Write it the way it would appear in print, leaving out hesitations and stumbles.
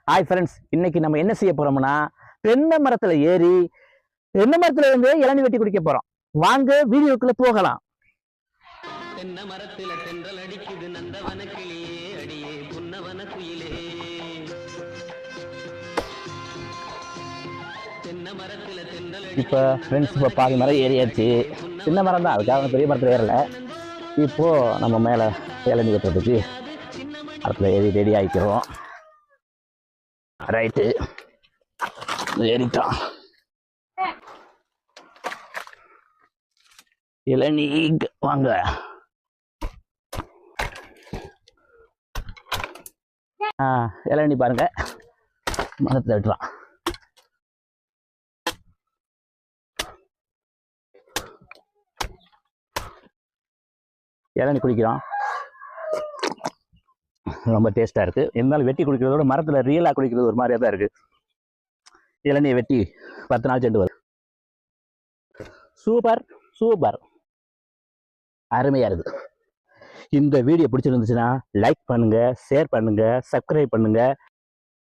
Hi friends, இன்னைக்கு நம்ம என்ன செய்ய போறோம்னா தென்னை மரத்துல ஏறி தென்னை மரத்துல இருந்து இளநீ வெட்டி குடிக்க போறோம். வாங்க வீடியோக்குள்ள போகலாம். தென்னை மரத்துல தென்றல் அடிக்குது நந்தவன கிளியே அடியே புன்னவன குயிலே. தென்னை மரத்துல தென்றல் இப்போ ஃப்ரெண்ட்ஸ் இப்போ பாதி மரம் ஏறியாச்சு. சின்ன மரம் தான், அதுக்காக பெரிய மரத்தில் ஏறலை. இப்போ நம்ம மேலே இளநீ வெட்டுறதுக்கு மரத்தில் ஏறி ரெடி ஆகிக்கிறோம். ரைட்டு, ஏறிட்டான். இளநீ வாங்க. இளநீ பாருங்க, மரத்தில் வெட்டுறான். இளநீ குடிக்கிறோம், ரொம்ப டேஸ்ட்டாக இருக்குது. இருந்தாலும் வெட்டி குடிக்கிறதோட மரத்தில் ரியலாக குடிக்கிறது ஒரு மாதிரியாக தான் இருக்குது. இளநியை வெட்டி 10 நாள் சென்று வரும். சூப்பர் சூப்பர், அருமையாக இருக்குது. இந்த வீடியோ பிடிச்சிருந்துச்சுன்னா லைக் பண்ணுங்கள், ஷேர் பண்ணுங்கள், சப்ஸ்கிரைப் பண்ணுங்கள்.